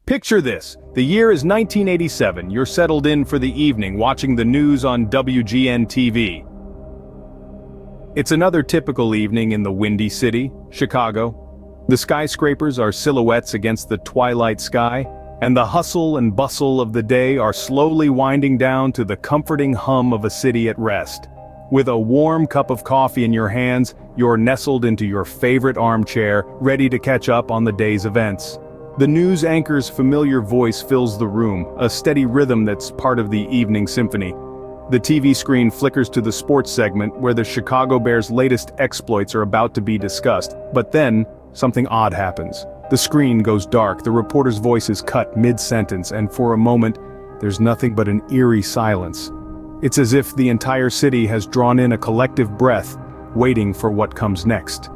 Picture this. The year is 1987. You're settled in for the evening watching the news on WGN-TV. It's another typical evening in the Windy City, Chicago. The skyscrapers are silhouettes against the twilight sky, and the hustle and bustle of the day are slowly winding down to the comforting hum of a city at rest. With a warm cup of coffee in your hands, you're nestled into your favorite armchair, ready to catch up on the day's events. The news anchor's familiar voice fills the room, a steady rhythm that's part of the evening symphony. The TV screen flickers to the sports segment where the Chicago Bears' latest exploits are about to be discussed, but then, something odd happens. The screen goes dark, the reporter's voice is cut mid-sentence, and for a moment, there's nothing but an eerie silence. It's as if the entire city has drawn in a collective breath, waiting for what comes next.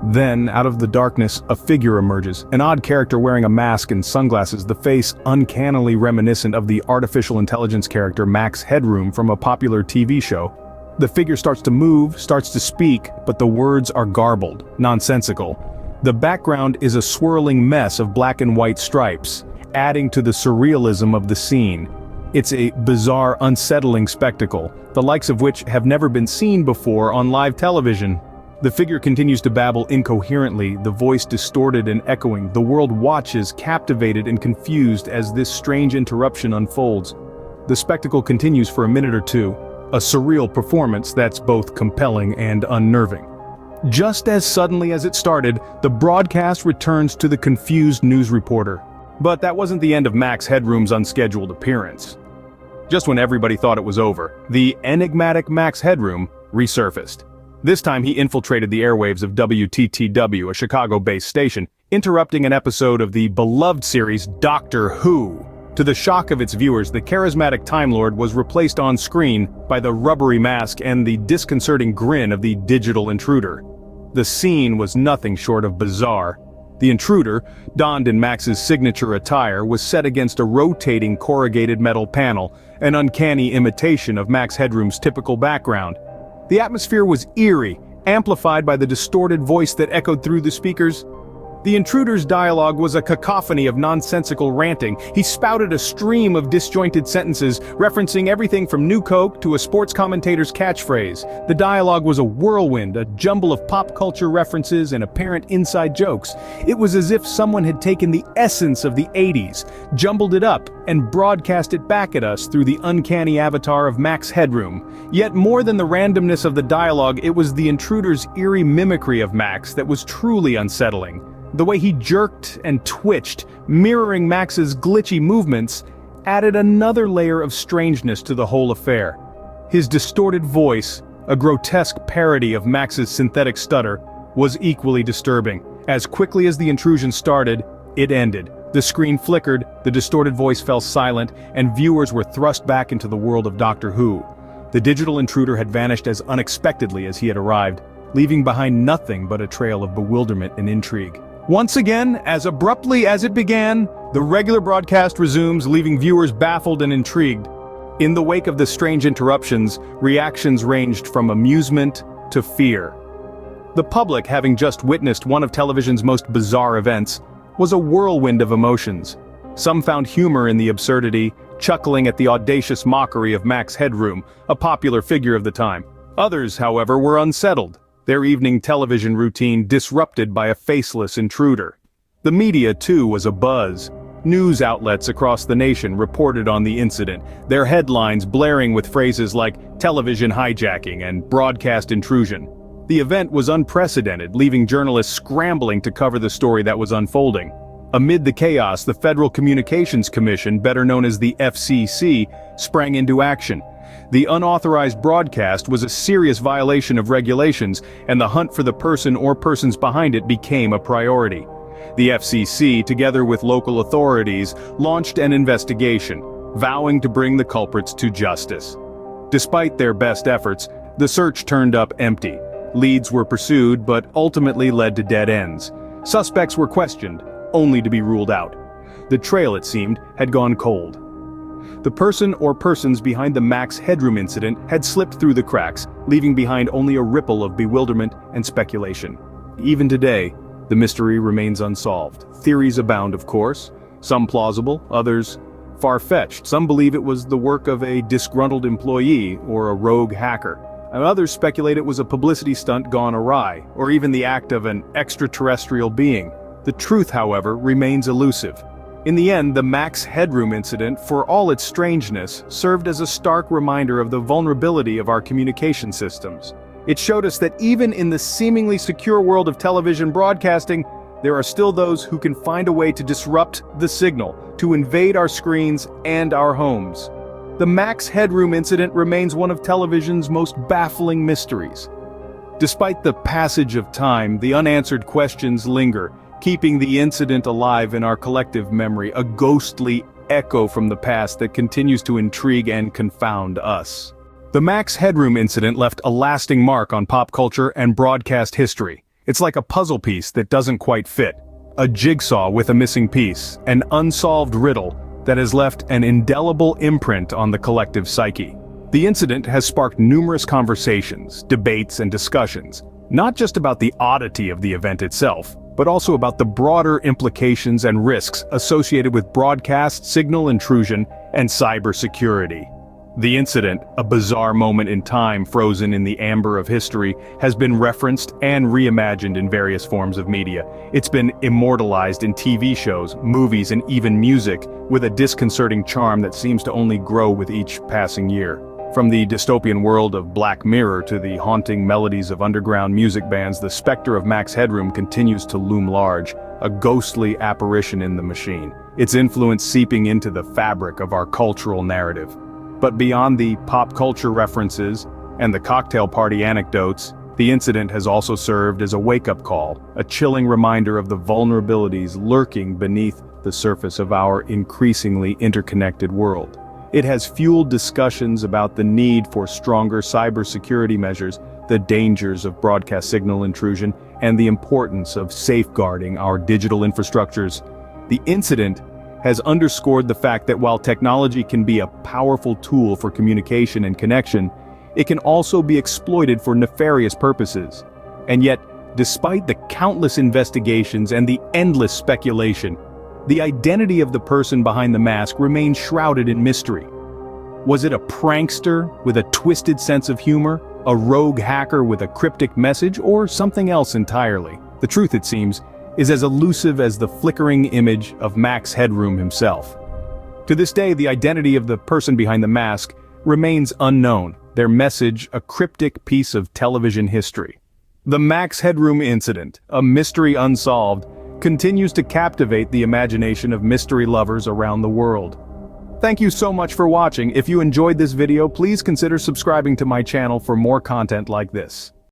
Then, out of the darkness, a figure emerges, an odd character wearing a mask and sunglasses, the face uncannily reminiscent of the artificial intelligence character Max Headroom from a popular TV show. The figure starts to move, starts to speak, but the words are garbled, nonsensical. The background is a swirling mess of black and white stripes, adding to the surrealism of the scene. It's a bizarre, unsettling spectacle, the likes of which have never been seen before on live television. The figure continues to babble incoherently, the voice distorted and echoing. The world watches, captivated and confused as this strange interruption unfolds. The spectacle continues for a minute or two, a surreal performance that's both compelling and unnerving. Just as suddenly as it started, the broadcast returns to the confused news reporter. But that wasn't the end of Max Headroom's unscheduled appearance. Just when everybody thought it was over, the enigmatic Max Headroom resurfaced. This time he infiltrated the airwaves of WTTW, a Chicago-based station, interrupting an episode of the beloved series Doctor Who. To the shock of its viewers, the charismatic Time Lord was replaced on screen by the rubbery mask and the disconcerting grin of the digital intruder. The scene was nothing short of bizarre. The intruder, donned in Max's signature attire, was set against a rotating corrugated metal panel, an uncanny imitation of Max Headroom's typical background. The atmosphere was eerie, amplified by the distorted voice that echoed through the speakers. The intruder's dialogue was a cacophony of nonsensical ranting. He spouted a stream of disjointed sentences, referencing everything from New Coke to a sports commentator's catchphrase. The dialogue was a whirlwind, a jumble of pop culture references and apparent inside jokes. It was as if someone had taken the essence of the 80s, jumbled it up, and broadcast it back at us through the uncanny avatar of Max Headroom. Yet more than the randomness of the dialogue, it was the intruder's eerie mimicry of Max that was truly unsettling. The way he jerked and twitched, mirroring Max's glitchy movements, added another layer of strangeness to the whole affair. His distorted voice, a grotesque parody of Max's synthetic stutter, was equally disturbing. As quickly as the intrusion started, it ended. The screen flickered, the distorted voice fell silent, and viewers were thrust back into the world of Doctor Who. The digital intruder had vanished as unexpectedly as he had arrived, leaving behind nothing but a trail of bewilderment and intrigue. Once again, as abruptly as it began, the regular broadcast resumes, leaving viewers baffled and intrigued. In the wake of the strange interruptions, reactions ranged from amusement to fear. The public, having just witnessed one of television's most bizarre events, was a whirlwind of emotions. Some found humor in the absurdity, chuckling at the audacious mockery of Max Headroom, a popular figure of the time. Others, however, were unsettled, their evening television routine disrupted by a faceless intruder. The media, too, was abuzz. News outlets across the nation reported on the incident, their headlines blaring with phrases like television hijacking and broadcast intrusion. The event was unprecedented, leaving journalists scrambling to cover the story that was unfolding. Amid the chaos, the Federal Communications Commission, better known as the FCC, sprang into action. The unauthorized broadcast was a serious violation of regulations, and the hunt for the person or persons behind it became a priority. The FCC, together with local authorities, launched an investigation, vowing to bring the culprits to justice. Despite their best efforts, the search turned up empty. Leads were pursued, but ultimately led to dead ends. Suspects were questioned, only to be ruled out. The trail, it seemed, had gone cold. The person or persons behind the Max Headroom incident had slipped through the cracks, leaving behind only a ripple of bewilderment and speculation. Even today, the mystery remains unsolved. Theories abound, of course. Some plausible, others far-fetched. Some believe it was the work of a disgruntled employee or a rogue hacker. And others speculate it was a publicity stunt gone awry, or even the act of an extraterrestrial being. The truth, however, remains elusive. In the end, the Max Headroom incident, for all its strangeness, served as a stark reminder of the vulnerability of our communication systems. It showed us that even in the seemingly secure world of television broadcasting, there are still those who can find a way to disrupt the signal, to invade our screens and our homes. The Max Headroom incident remains one of television's most baffling mysteries. Despite the passage of time, the unanswered questions linger, keeping the incident alive in our collective memory, a ghostly echo from the past that continues to intrigue and confound us. The Max Headroom incident left a lasting mark on pop culture and broadcast history. It's like a puzzle piece that doesn't quite fit, a jigsaw with a missing piece, an unsolved riddle that has left an indelible imprint on the collective psyche. The incident has sparked numerous conversations, debates, and discussions, not just about the oddity of the event itself, but also about the broader implications and risks associated with broadcast signal intrusion and cybersecurity. The incident, a bizarre moment in time frozen in the amber of history, has been referenced and reimagined in various forms of media. It's been immortalized in TV shows, movies, and even music, with a disconcerting charm that seems to only grow with each passing year. From the dystopian world of Black Mirror to the haunting melodies of underground music bands, the specter of Max Headroom continues to loom large, a ghostly apparition in the machine, its influence seeping into the fabric of our cultural narrative. But beyond the pop culture references and the cocktail party anecdotes, the incident has also served as a wake-up call, a chilling reminder of the vulnerabilities lurking beneath the surface of our increasingly interconnected world. It has fueled discussions about the need for stronger cybersecurity measures, the dangers of broadcast signal intrusion, and the importance of safeguarding our digital infrastructures. The incident has underscored the fact that while technology can be a powerful tool for communication and connection, it can also be exploited for nefarious purposes. And yet, despite the countless investigations and the endless speculation, the identity of the person behind the mask remains shrouded in mystery. Was it a prankster with a twisted sense of humor, a rogue hacker with a cryptic message, or something else entirely? The truth, it seems, is as elusive as the flickering image of Max Headroom himself. To this day, the identity of the person behind the mask remains unknown, their message a cryptic piece of television history. The Max Headroom incident, a mystery unsolved, continues to captivate the imagination of mystery lovers around the world. Thank you so much for watching. If you enjoyed this video, please consider subscribing to my channel for more content like this.